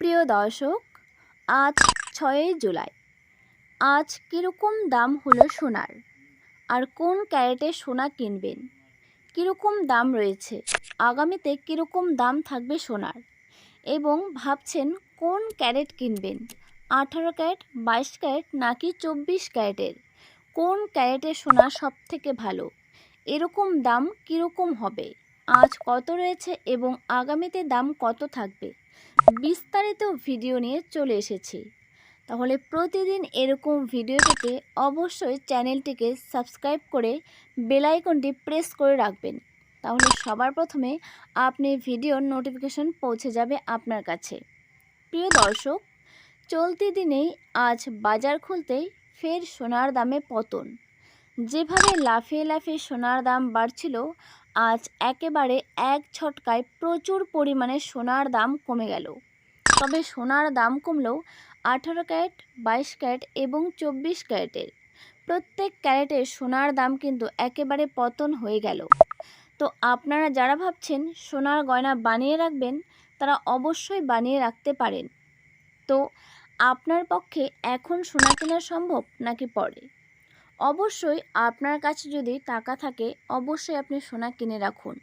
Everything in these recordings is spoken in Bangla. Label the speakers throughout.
Speaker 1: প্রিয় দর্শক, আজ 6ই জুলাই। আজ কীরকম দাম হলো সোনার, আর কোন ক্যারেটে সোনা কিনবেন, কীরকম দাম রয়েছে, আগামীতে কীরকম দাম থাকবে সোনার, এবং ভাবছেন কোন ক্যারেট কিনবেন, 18 ক্যারেট, 22 ক্যারেট নাকি 24 ক্যারেটের, কোন ক্যারেটের সোনা সবথেকে ভালো, এরকম দাম কীরকম হবে, আজ কত রয়েছে এবং আগামীতে দাম কত থাকবে, বিস্তারিত ভিডিও নিয়ে চলে এসেছি। তাহলে প্রতিদিন এরকম ভিডিও পেতে অবশ্যই চ্যানেলটিকে সাবস্ক্রাইব করে বেল আইকনটি প্রেস করে রাখবেন। তাহলে সবার প্রথমে আপনি ভিডিওর নোটিফিকেশন পৌঁছে যাবে আপনার কাছে। প্রিয় দর্শক, চলতি দিনেই আজ বাজার খুলতেই ফের সোনার দামে পতন। যেভাবে লাফিয়ে লাফিয়ে সোনার দাম বাড়ছিল, আজ একেবারে এক ঝটকায় প্রচুর পরিমাণে সোনার দাম কমে গেল। তবে সোনার দাম কমলেও 18 ক্যারেট, 22 ক্যারেট এবং 24 ক্যারেটের প্রত্যেক ক্যারেটের সোনার দাম কিন্তু একেবারে পতন হয়ে গেল। তো আপনারা যারা ভাবছেন সোনার গয়না বানিয়ে রাখবেন, তারা অবশ্যই বানিয়ে রাখতে পারেন। তো আপনার পক্ষে এখন সোনা কেনা সম্ভব নাকি পরে? অবশ্যই আপনার কাছে যদি টাকা থাকে অবশ্যই আপনি সোনা কিনে রাখুন।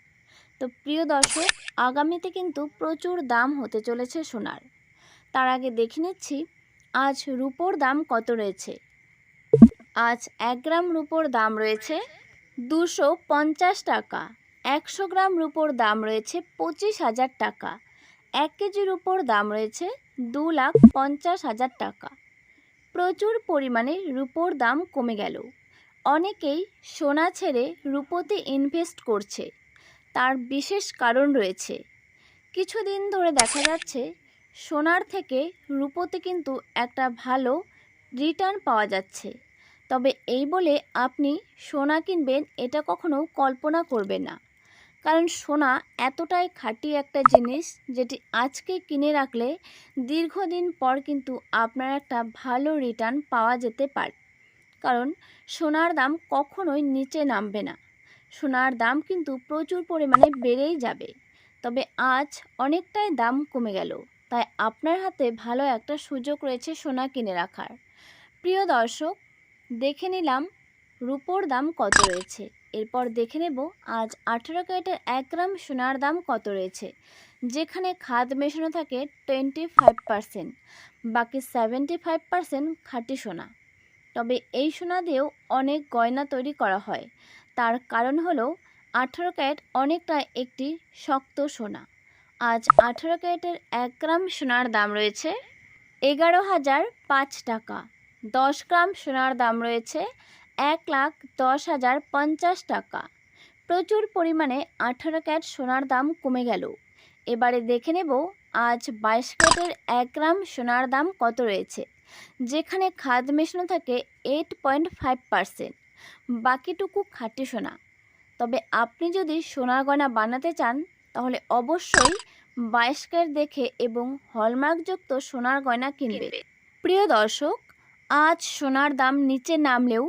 Speaker 1: তো প্রিয় দর্শক, আগামীতে কিন্তু প্রচুর দাম হতে চলেছে সোনার। তার আগে দেখে নিচ্ছি আজ রূপোর দাম কত রয়েছে। আজ 1 গ্রাম রূপোর দাম রয়েছে 250 টাকা। 100 গ্রাম রূপোর দাম রয়েছে 25,000 টাকা। 1 কেজি রূপোর দাম রয়েছে 2,50,000 টাকা। প্রচুর পরিমাণে রূপোর দাম কমে গেল। অনেকেই সোনা ছেড়ে রূপোতে ইনভেস্ট করছে। তার বিশেষ কারণ রয়েছে। কিছুদিন ধরে দেখা যাচ্ছে সোনার থেকে রূপোতে কিন্তু একটা ভালো রিটার্ন পাওয়া যাচ্ছে। তবে এই বলে আপনি সোনা কিনবেন এটা কখনো কল্পনা করবেন না। কারণ সোনা এতটাই খাঁটি একটা জিনিস, যেটি আজকে কিনে রাখলে দীর্ঘদিন পর কিন্তু আপনার একটা ভালো রিটার্ন পাওয়া যেতে পারে। কারণ সোনার দাম কখনোই নিচে নামবে না, সোনার দাম কিন্তু প্রচুর পরিমাণে বেড়েই যাবে। তবে আজ অনেকটাই দাম কমে গেল, তাই আপনার হাতে ভালো একটা সুযোগ রয়েছে সোনা কিনে রাখার। প্রিয় দর্শক, দেখে নিলাম রূপোর দাম কত রয়েছে। এরপর দেখে নেব আজ 18 ক্যারেটের 1 গ্রাম সোনার দাম কত রয়েছে, যেখানে খাদ মেশানো থাকে 25%, বাকি 75% খাঁটি সোনা। তবে এই সোনা দিয়েও অনেক গয়না তৈরি করা হয়। তার কারণ হলো 18 ক্যারেট অনেকটা একটি শক্ত সোনা। আজ 18 ক্যারেটের 1 গ্রাম সোনার দাম রয়েছে 11,005 টাকা। 10 গ্রাম সোনার দাম রয়েছে 1,10,050 টাকা। প্রচুর পরিমাণে 18 ক্যারেট সোনার দাম কমে গেল। এবারে দেখে নেব আজ 22 ক্যারেটের 1 গ্রাম সোনার দাম কত রয়েছে, যেখানে খাদ মেশানো থাকে 8.5%, বাকিটুকু খাঁটি সোনা। তবে আপনি যদি সোনার গয়না বানাতে চান তাহলে অবশ্যই 22 ক্যারেট দেখে এবং হলমার্কযুক্ত সোনার গয়না কিনবে। প্রিয় দর্শক, আজ সোনার দাম নিচে নামলেও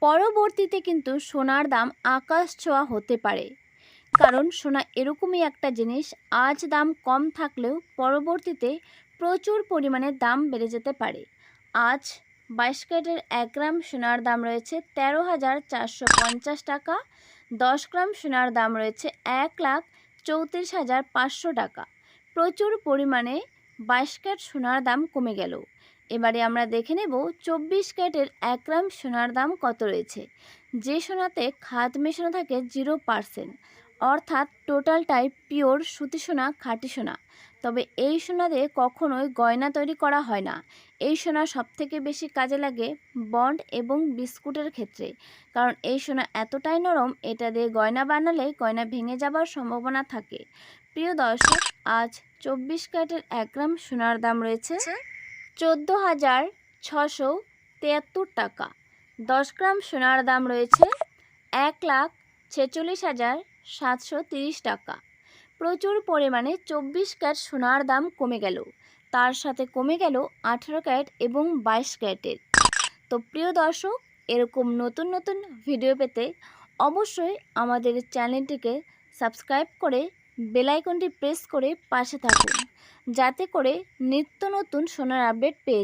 Speaker 1: পরবর্তীতে কিন্তু সোনার দাম আকাশ ছোঁয়া হতে পারে। কারণ সোনা এরকমই একটা জিনিস, আজ দাম কম থাকলেও পরবর্তীতে প্রচুর পরিমাণে দাম বেড়ে যেতে পারে। আজ 22 ক্যারেটের 1 গ্রাম সোনার দাম রয়েছে 13,450 টাকা। 10 গ্রাম সোনার দাম রয়েছে 1,34,500 টাকা। প্রচুর পরিমাণে 22 ক্যারেট সোনার দাম কমে গেল। এবারে আমরা দেখে নেব 24 ক্যারেটের 1 গ্রাম সোনার দাম কত রয়েছে, যে সোনাতে খাদ মেশানো থাকে 0%, অর্থাৎ টোটালটাই পিওর সুতি সোনা, খাঁটি সোনা। তবে এই সোনা দিয়ে কখনোই গয়না তৈরি করা হয় না। এই সোনা সবথেকে বেশি কাজে লাগে বন্ড এবং বিস্কুটের ক্ষেত্রে, কারণ এই সোনা এতটাই নরম, এটা দিয়ে গয়না বানালে গয়না ভেঙে যাবার সম্ভাবনা থাকে। প্রিয় দর্শক, আজ 24 ক্যারেটের 1 গ্রাম সোনার দাম রয়েছে 14,673 টাকা। 10 গ্রাম সোনার দাম রয়েছে 1,46,730 টাকা। প্রচুর পরিমাণে 24 ক্যারেট সোনার দাম কমে গেল। তার সাথে কমে গেল 18 ক্যারেট এবং 22 ক্যারেটের। তো প্রিয় দর্শক, এরকম নতুন নতুন ভিডিও পেতে অবশ্যই আমাদের চ্যানেলটিকে সাবস্ক্রাইব করে বেল আইকনটি প্রেস করে পাশে থাকুন, যাতে করে নিত্য নতুন সোনার আপডেট পেয়ে যান।